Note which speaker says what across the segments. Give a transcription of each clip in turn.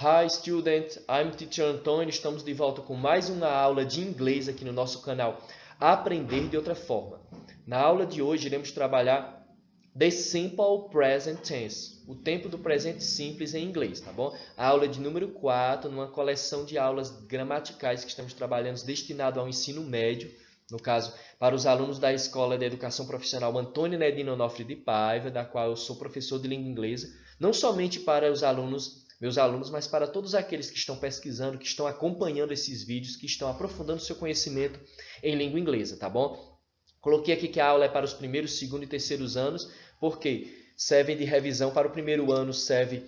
Speaker 1: Hi student, I'm Teacher Antônio. Estamos de volta com mais uma aula de inglês aqui no nosso canal Aprender de Outra Forma. Na aula de hoje iremos trabalhar The Simple Present Tense, o tempo do presente simples em inglês, tá bom? A aula de número 4, numa coleção de aulas gramaticais que estamos trabalhando destinado ao ensino médio, no caso, para os alunos da Escola de Educação Profissional Antônio Nedino Onofre de Paiva, da qual eu sou professor de língua inglesa, não somente para os meus alunos, mas para todos aqueles que estão pesquisando, que estão acompanhando esses vídeos, que estão aprofundando seu conhecimento em língua inglesa, tá bom? Coloquei aqui que a aula é para os primeiros, segundo e terceiros anos, porque servem de revisão. Para o primeiro ano serve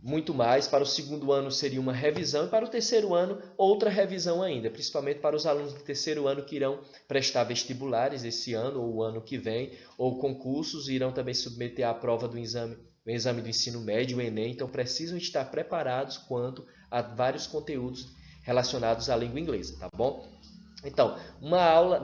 Speaker 1: muito mais, para o segundo ano seria uma revisão e para o terceiro ano outra revisão ainda, principalmente para os alunos do terceiro ano que irão prestar vestibulares esse ano ou o ano que vem, ou concursos, irão também submeter à prova do exame do ensino médio, o Enem, então precisam estar preparados quanto a vários conteúdos relacionados à língua inglesa, tá bom? Então, na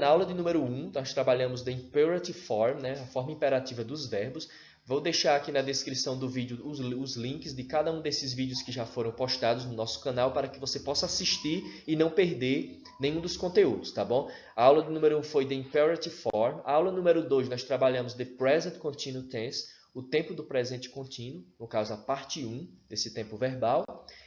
Speaker 1: aula de número 1, nós trabalhamos the imperative form, né, a forma imperativa dos verbos. Vou deixar aqui na descrição do vídeo os links de cada um desses vídeos que já foram postados no nosso canal para que você possa assistir e não perder nenhum dos conteúdos, tá bom? A aula de número 1 foi the imperative form. A aula número 2 nós trabalhamos the present continuous tense, o tempo do presente contínuo, no caso a parte 1 desse tempo verbal.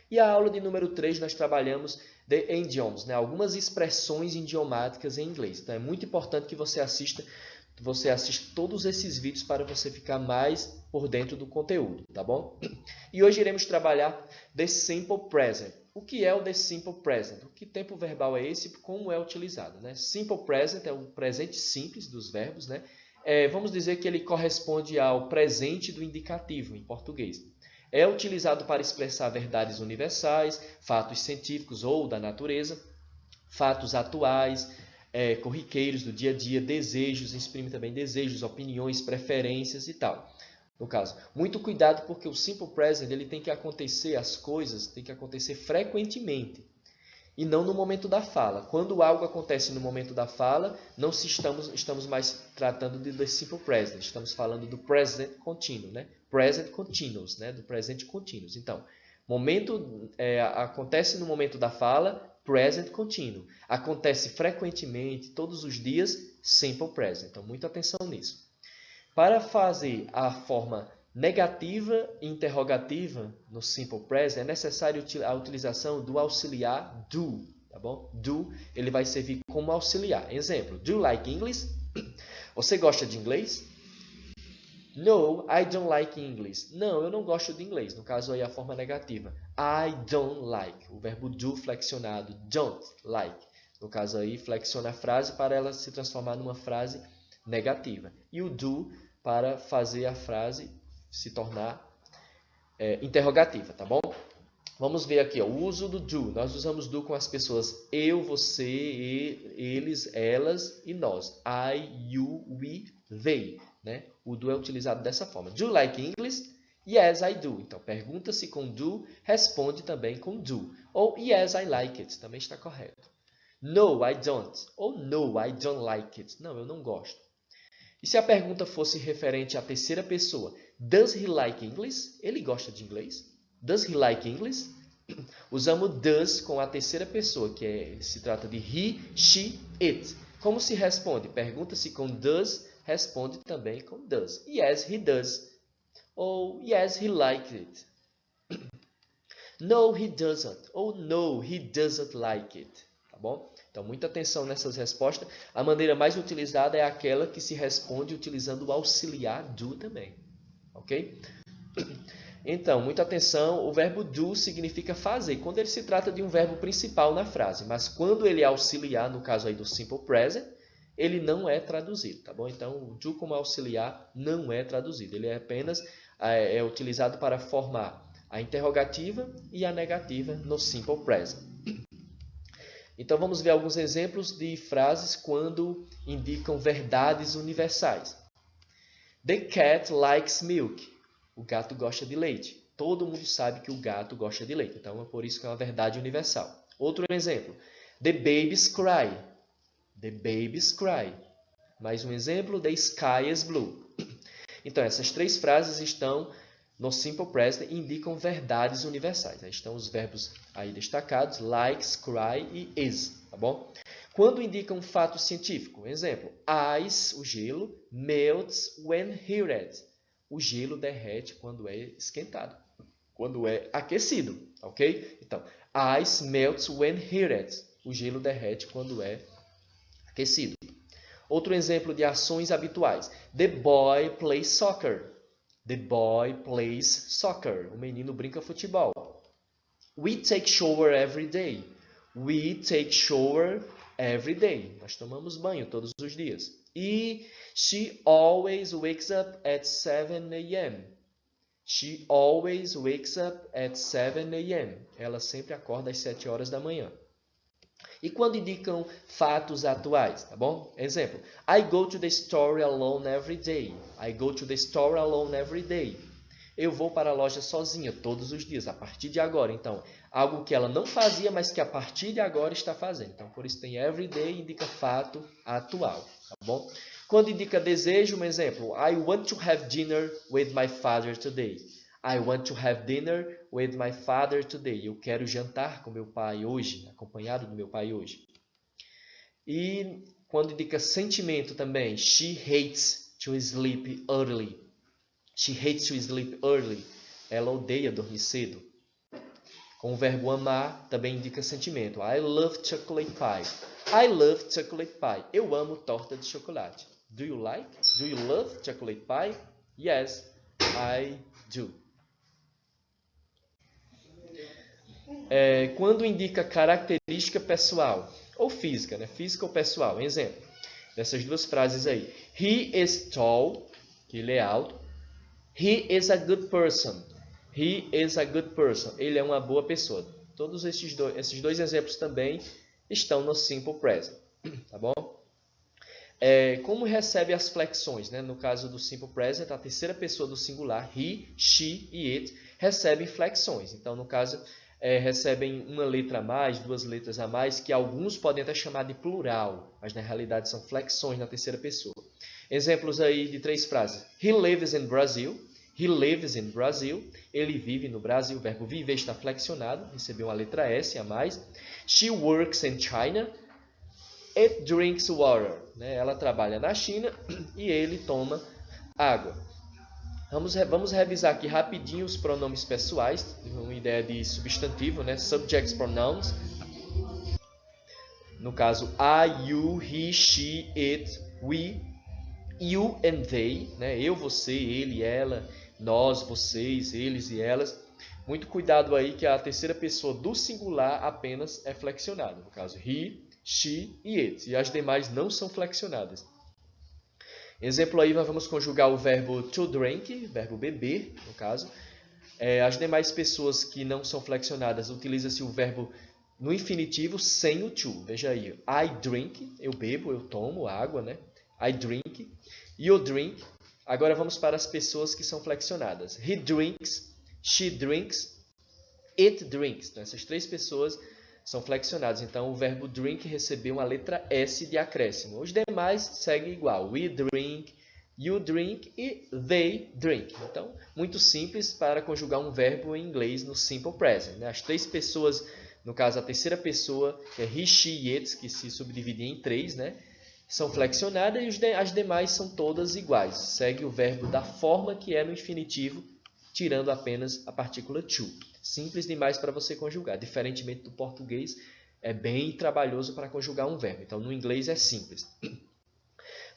Speaker 1: E a aula de número 3 nós trabalhamos the idioms, né? Algumas expressões idiomáticas em inglês. Então é muito importante que você assista todos esses vídeos para você ficar mais por dentro do conteúdo, tá bom? E hoje iremos trabalhar the simple present. O que é o the simple present? Que tempo verbal é esse? Como é utilizado, né? Simple present é o presente simples dos verbos, né? Vamos dizer que ele corresponde ao presente do indicativo em português. É utilizado para expressar verdades universais, fatos científicos ou da natureza, fatos atuais, corriqueiros do dia a dia, desejos, exprime também desejos, opiniões, preferências e tal. No caso, muito cuidado porque o simple present ele tem que acontecer, as coisas têm que acontecer frequentemente e não no momento da fala. Quando algo acontece no momento da fala, não estamos mais tratando de the simple present, estamos falando do present contínuo, né? Present continuous, né? Do presente contínuo. Então, acontece no momento da fala, present continuo. Acontece frequentemente, todos os dias, simple present. Então, muita atenção nisso. Para fazer a forma negativa e interrogativa no simple present, é necessário a utilização do auxiliar do, tá bom? Do, ele vai servir como auxiliar. Exemplo, do you like English? Você gosta de inglês? No, I don't like English. Não, eu não gosto de inglês. No caso aí a forma negativa. I don't like. O verbo do flexionado, don't like. No caso aí flexiona a frase para ela se transformar numa frase negativa. E o do para fazer a frase se tornar interrogativa, tá bom? Vamos ver aqui, ó, o uso do do. Nós usamos do com as pessoas eu, você, eles, elas e nós. I, you, we, they. Né? O do é utilizado dessa forma. Do you like English? Yes, I do. Então, pergunta-se com do, responde também com do. Ou yes, I like it. Também está correto. No, I don't. Ou no, I don't like it. Não, eu não gosto. E se a pergunta fosse referente à terceira pessoa? Does he like English? Ele gosta de inglês? Does he like English? Usamos does com a terceira pessoa, que se trata de he, she, it. Como se responde? Pergunta-se com does, responde também com does. Yes, he does. Ou yes, he likes it. No, he doesn't. Ou no, he doesn't like it. Tá bom? Então, muita atenção nessas respostas. A maneira mais utilizada é aquela que se responde utilizando o auxiliar do também. Ok? Então, muita atenção. O verbo do significa fazer, quando ele se trata de um verbo principal na frase. Mas quando ele é auxiliar, no caso aí do simple present, ele não é traduzido. Tá bom? Então, o do como auxiliar não é traduzido. Ele é apenas utilizado para formar a interrogativa e a negativa no simple present. Então, vamos ver alguns exemplos de frases quando indicam verdades universais. The cat likes milk. O gato gosta de leite. Todo mundo sabe que o gato gosta de leite. Então, é por isso que é uma verdade universal. Outro exemplo. The babies cry. The babies cry. Mais um exemplo. The sky is blue. Então, essas três frases estão no Simple Present indicam verdades universais. Aí estão os verbos aí destacados, likes, cry e is, tá bom? Quando indicam um fato científico, exemplo, ice, o gelo, melts when heated. O gelo derrete quando é esquentado, quando é aquecido, ok? Então, ice melts when heated. O gelo derrete quando é aquecido. Outro exemplo de ações habituais. The boy plays soccer. The boy plays soccer. O menino brinca futebol. We take shower every day. We take shower every day. Nós tomamos banho todos os dias. E she always wakes up at 7 a.m. She always wakes up at 7 a.m. Ela sempre acorda às 7 horas da manhã. E quando indicam fatos atuais, tá bom? Exemplo, I go to the store alone every day. I go to the store alone every day. Eu vou para a loja sozinha todos os dias, a partir de agora. Então, algo que ela não fazia, mas que a partir de agora está fazendo. Então, por isso tem every day, indica fato atual, tá bom? Quando indica desejo, um exemplo, I want to have dinner with my father today. I want to have dinner with my father today. Eu quero jantar com meu pai hoje, acompanhado do meu pai hoje. E quando indica sentimento também, she hates to sleep early. She hates to sleep early. Ela odeia dormir cedo. Com o verbo amar, também indica sentimento. I love chocolate pie. I love chocolate pie. Eu amo torta de chocolate. Do you like? Do you love chocolate pie? Yes, I do. Quando indica característica pessoal ou física, né? Física ou pessoal. Exemplo dessas duas frases aí. He is tall, que ele é alto. He is a good person. He is a good person. Ele é uma boa pessoa. Todos esses dois exemplos também estão no Simple Present. Tá bom? Como recebe as flexões, né? No caso do Simple Present, a terceira pessoa do singular, he, she e it, recebem flexões. Então, no caso, recebem uma letra a mais, duas letras a mais, que alguns podem até chamar de plural, mas na realidade são flexões na terceira pessoa. Exemplos aí de 3 frases. He lives in Brazil. He lives in Brazil. Ele vive no Brasil. O verbo viver está flexionado. Recebeu uma letra S a mais. She works in China. It drinks water. Ela trabalha na China e ele toma água. Vamos revisar aqui rapidinho os pronomes pessoais. Uma ideia de substantivo, né? Subjects, pronouns. No caso, I, you, he, she, it, we. You and they, né? Eu, você, ele, ela, nós, vocês, eles e elas. Muito cuidado aí que a terceira pessoa do singular apenas é flexionada. No caso, he, she e it. E as demais não são flexionadas. Exemplo aí, nós vamos conjugar o verbo to drink, verbo beber, no caso. As demais pessoas que não são flexionadas, utiliza-se o verbo no infinitivo sem o to. Veja aí, I drink, eu bebo, eu tomo água, né? I drink. You drink. Agora vamos para as pessoas que são flexionadas. He drinks. She drinks. It drinks. Então, essas 3 pessoas são flexionadas. Então, o verbo drink recebeu uma letra S de acréscimo. Os demais seguem igual. We drink. You drink e they drink. Então, muito simples para conjugar um verbo em inglês no Simple Present. As 3 pessoas, no caso, a terceira pessoa, que é he, she e it, que se subdividem em 3, né? São flexionadas e as demais são todas iguais. Segue o verbo da forma que é no infinitivo, tirando apenas a partícula to. Simples demais para você conjugar. Diferentemente do português, é bem trabalhoso para conjugar um verbo. Então, no inglês é simples.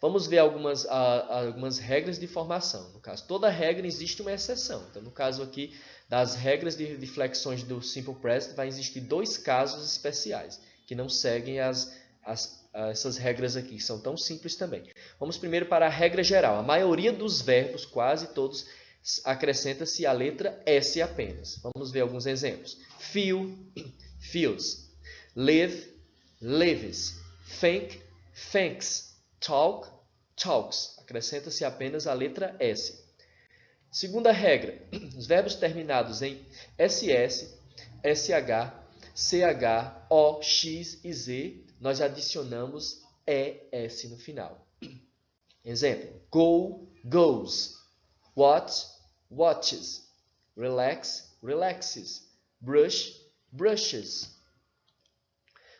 Speaker 1: Vamos ver algumas regras de formação. No caso, toda regra existe uma exceção. Então, no caso aqui, das regras de flexões do Simple Present, vai existir 2 casos especiais, que não seguem essas regras aqui, que são tão simples também. Vamos primeiro para a regra geral. A maioria dos verbos, quase todos, acrescenta-se a letra S apenas. Vamos ver alguns exemplos. Feel, feels. Live, lives. Think, thinks. Talk, talks. Acrescenta-se apenas a letra S. Segunda regra. Os verbos terminados em SS, SH, CH, O, X e Z, nós adicionamos ES no final. Exemplo. Go, goes. Watch, watches. relax, relaxes, brush, brushes.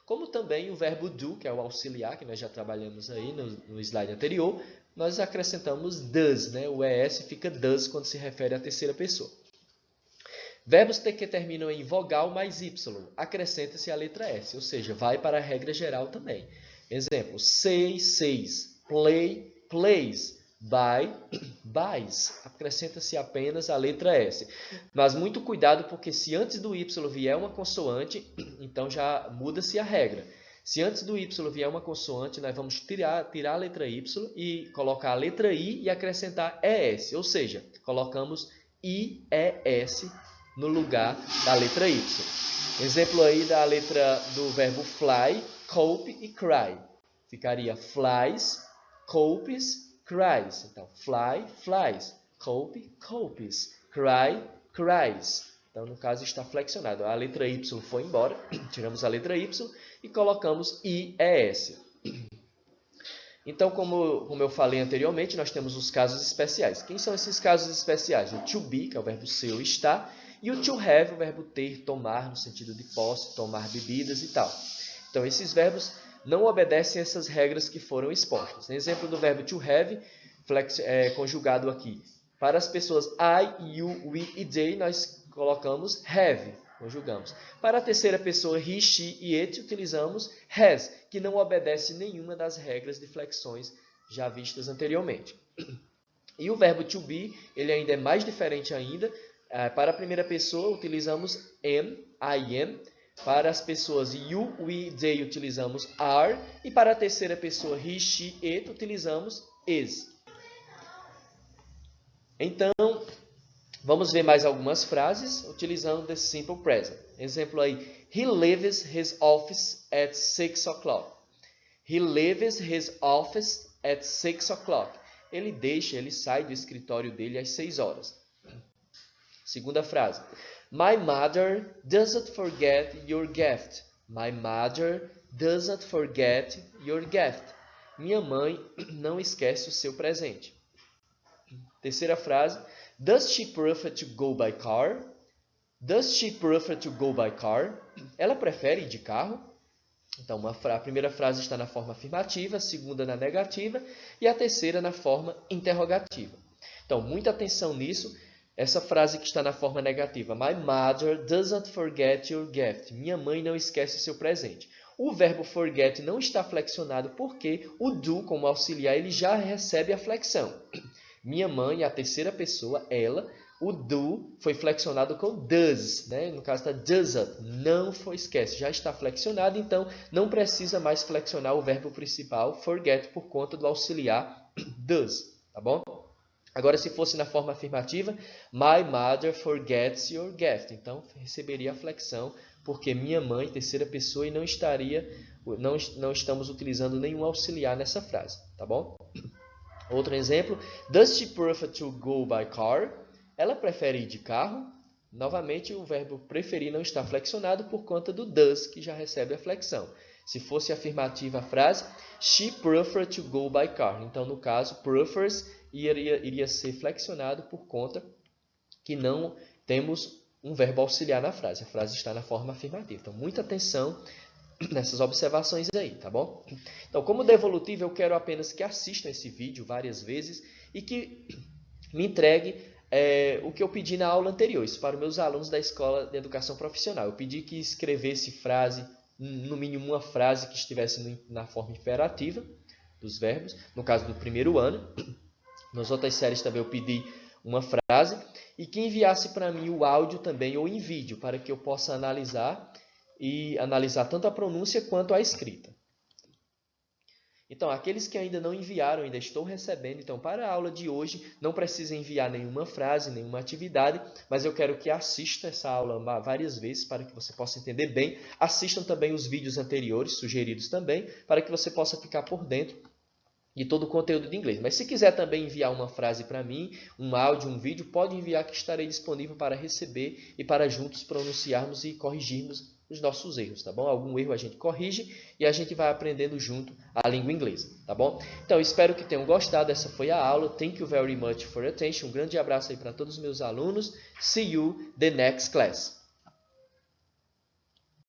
Speaker 1: Como também o verbo do, que é o auxiliar, que nós já trabalhamos aí no slide anterior, nós acrescentamos does, né? O ES fica does quando se refere à terceira pessoa. Verbos que terminam em vogal mais Y, acrescenta-se a letra S, ou seja, vai para a regra geral também. Exemplo, say, says, play, plays, buy, buys, acrescenta-se apenas a letra S. Mas muito cuidado, porque se antes do Y vier uma consoante, então já muda-se a regra. Se antes do Y vier uma consoante, nós vamos tirar a letra Y e colocar a letra I e acrescentar ES, ou seja, colocamos IES no lugar da letra Y. Exemplo aí da letra do verbo fly, cope e cry. Ficaria flies, copes, cries. Então, fly, flies, cope, copes, cry, cries. Então, no caso, está flexionado. A letra Y foi embora, tiramos a letra Y e colocamos IES. Então, como eu falei anteriormente, nós temos os casos especiais. Quem são esses casos especiais? O to be, que é o verbo ser ou estar, e o to have, o verbo ter, tomar, no sentido de posse, tomar bebidas e tal. Então, esses verbos não obedecem a essas regras que foram expostas. Exemplo do verbo to have, conjugado aqui. Para as pessoas I, you, we e they, nós colocamos have, conjugamos. Para a terceira pessoa, he, she e it, utilizamos has, que não obedece nenhuma das regras de flexões já vistas anteriormente. E o verbo to be, ele ainda é mais diferente ainda. Para a primeira pessoa, utilizamos am, I am. Para as pessoas you, we, they, utilizamos are. E para a terceira pessoa, he, she, it, utilizamos is. Então, vamos ver mais algumas frases utilizando the simple present. Exemplo aí. He leaves his office at 6 o'clock. He leaves his office at 6 o'clock. Ele sai do escritório dele às 6 horas. Segunda frase. My mother doesn't forget your gift. My mother doesn't forget your gift. Minha mãe não esquece o seu presente. Terceira frase. Does she prefer to go by car? Does she prefer to go by car? Ela prefere ir de carro? Então, a primeira frase está na forma afirmativa, a segunda na negativa e a terceira na forma interrogativa. Então, muita atenção nisso. Essa frase que está na forma negativa. My mother doesn't forget your gift. Minha mãe não esquece seu presente. O verbo forget não está flexionado porque o do, como auxiliar, ele já recebe a flexão. Minha mãe, a terceira pessoa, ela, o do foi flexionado com does, né? No caso está doesn't, não foi esquece, já está flexionado, então não precisa mais flexionar o verbo principal, forget, por conta do auxiliar does, tá bom? Agora, se fosse na forma afirmativa, my mother forgets your gift. Então, receberia a flexão, porque minha mãe, terceira pessoa, e não estamos utilizando nenhum auxiliar nessa frase, tá bom? Outro exemplo, does she prefer to go by car? Ela prefere ir de carro? Novamente, o verbo preferir não está flexionado por conta do does, que já recebe a flexão. Se fosse afirmativa a frase, she prefers to go by car. Então, no caso, prefers iria ser flexionado por conta que não temos um verbo auxiliar na frase. A frase está na forma afirmativa. Então, muita atenção nessas observações aí, tá bom? Então, como devolutivo, eu quero apenas que assistam esse vídeo várias vezes e que me entregue o que eu pedi na aula anterior. Isso para os meus alunos da Escola de Educação Profissional. Eu pedi que escrevesse frase, no mínimo uma frase que estivesse na forma imperativa dos verbos, no caso do primeiro ano. Nas outras séries também eu pedi uma frase e que enviasse para mim o áudio também ou em vídeo, para que eu possa analisar tanto a pronúncia quanto a escrita. Então, aqueles que ainda não enviaram, ainda estou recebendo. Então, para a aula de hoje, não precisa enviar nenhuma frase, nenhuma atividade, mas eu quero que assista essa aula várias vezes para que você possa entender bem. Assistam também os vídeos anteriores, sugeridos também, para que você possa ficar por dentro de todo o conteúdo de inglês. Mas se quiser também enviar uma frase para mim, um áudio, um vídeo, pode enviar que estarei disponível para receber e para juntos pronunciarmos e corrigirmos os nossos erros, tá bom? Algum erro a gente corrige e a gente vai aprendendo junto a língua inglesa, tá bom? Então, espero que tenham gostado. Essa foi a aula. Thank you very much for your attention. Um grande abraço aí para todos os meus alunos. See you the next class.